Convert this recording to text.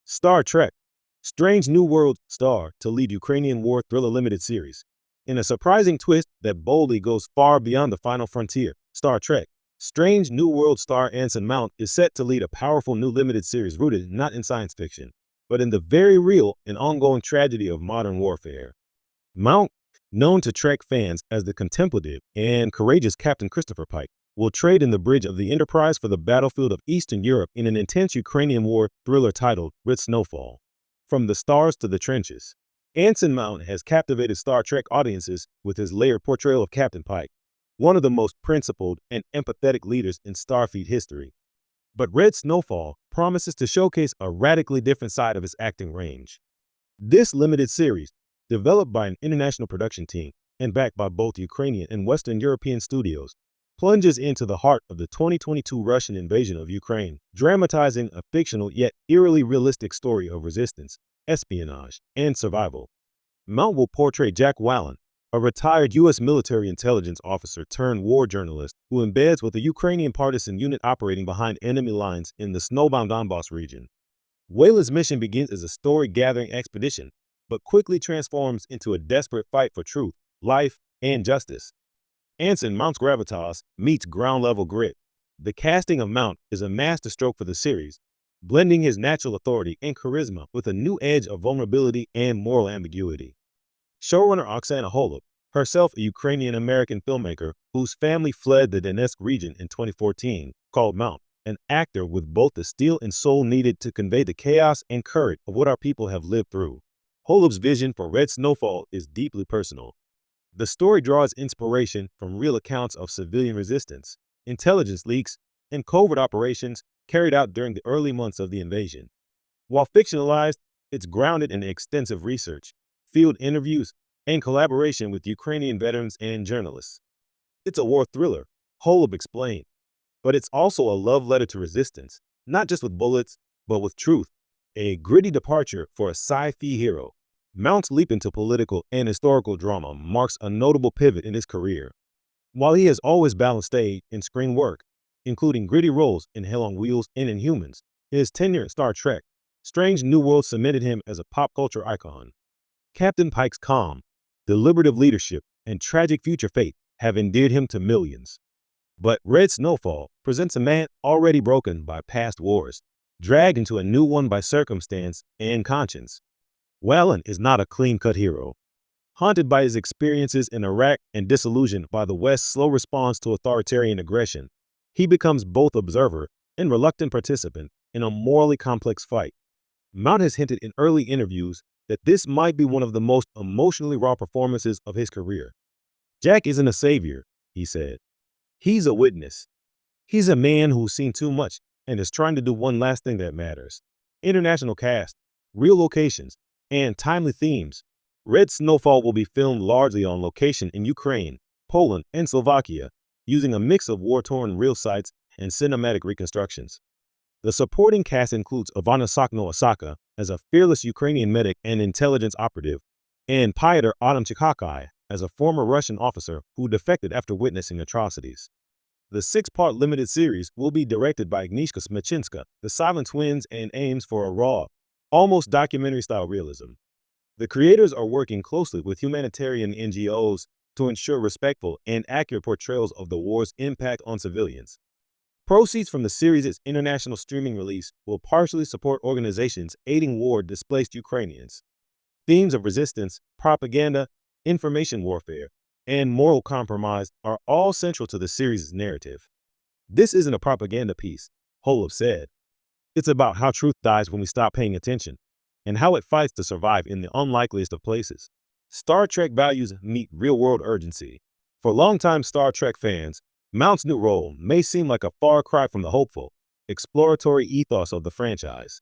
Star Trek, Strange New World star to lead Ukrainian war thriller limited series. In a surprising twist that boldly goes far beyond the final frontier, Star Trek, Strange New World star Anson Mount is set to lead a powerful new limited series rooted not in science fiction, but in the very real and ongoing tragedy of modern warfare. Mount, known to Trek fans as the contemplative and courageous Captain Christopher Pike, will trade in the bridge of the Enterprise for the battlefield of Eastern Europe in an intense Ukrainian war thriller titled Red Snowfall. From the stars to the trenches, Anson Mount has captivated Star Trek audiences with his layered portrayal of Captain Pike, one of the most principled and empathetic leaders in Starfleet history. But Red Snowfall promises to showcase a radically different side of his acting range. This limited series, developed by an international production team and backed by both Ukrainian and Western European studios, plunges into the heart of the 2022 Russian invasion of Ukraine, dramatizing a fictional yet eerily realistic story of resistance, espionage, and survival. Mount will portray Jack Wallen, a retired U.S. military intelligence officer turned war journalist who embeds with a Ukrainian partisan unit operating behind enemy lines in the snowbound Donbass region. Wallen's mission begins as a story-gathering expedition, but quickly transforms into a desperate fight for truth, life, and justice. Anson Mount's gravitas meets ground-level grit. The casting of Mount is a masterstroke for the series, blending his natural authority and charisma with a new edge of vulnerability and moral ambiguity. Showrunner Oksana Holub, herself a Ukrainian-American filmmaker whose family fled the Donetsk region in 2014, called Mount an actor with both the steel and soul needed to convey the chaos and courage of what our people have lived through. Holub's vision for Red Snowfall is deeply personal. The story draws inspiration from real accounts of civilian resistance, intelligence leaks, and covert operations carried out during the early months of the invasion. While fictionalized, it's grounded in extensive research, field interviews, and collaboration with Ukrainian veterans and journalists. It's a war thriller, Holub explained, but it's also a love letter to resistance, not just with bullets, but with truth, a gritty departure for a sci-fi hero. Mount's leap into political and historical drama marks a notable pivot in his career. While he has always balanced stage and screen work, including gritty roles in Hell on Wheels and Inhumans, his tenure at Star Trek, Strange New World cemented him as a pop culture icon. Captain Pike's calm, deliberative leadership, and tragic future fate have endeared him to millions. But Red Snowfall presents a man already broken by past wars, dragged into a new one by circumstance and conscience. Wallen is not a clean-cut hero. Haunted by his experiences in Iraq and disillusioned by the West's slow response to authoritarian aggression, he becomes both observer and reluctant participant in a morally complex fight. Mount has hinted in early interviews that this might be one of the most emotionally raw performances of his career. Jack isn't a savior, he said. He's a witness. He's a man who's seen too much and is trying to do one last thing that matters. International cast, real locations, and timely themes. Red Snowfall will be filmed largely on location in Ukraine, Poland, and Slovakia, using a mix of war-torn real sites and cinematic reconstructions. The supporting cast includes Ivana Sokno-Osaka as a fearless Ukrainian medic and intelligence operative, and Pyotr Adamchikakai as a former Russian officer who defected after witnessing atrocities. The 6-part limited series will be directed by Agnieszka Smyczynska, the Silent Twins, and aims for a raw, almost documentary-style realism. The creators are working closely with humanitarian NGOs to ensure respectful and accurate portrayals of the war's impact on civilians. Proceeds from the series' international streaming release will partially support organizations aiding war-displaced Ukrainians. Themes of resistance, propaganda, information warfare, and moral compromise are all central to the series' narrative. This isn't a propaganda piece, Holub said. It's about how truth dies when we stop paying attention, and how it fights to survive in the unlikeliest of places. Star Trek values meet real-world urgency. For longtime Star Trek fans, Mount's new role may seem like a far cry from the hopeful, exploratory ethos of the franchise.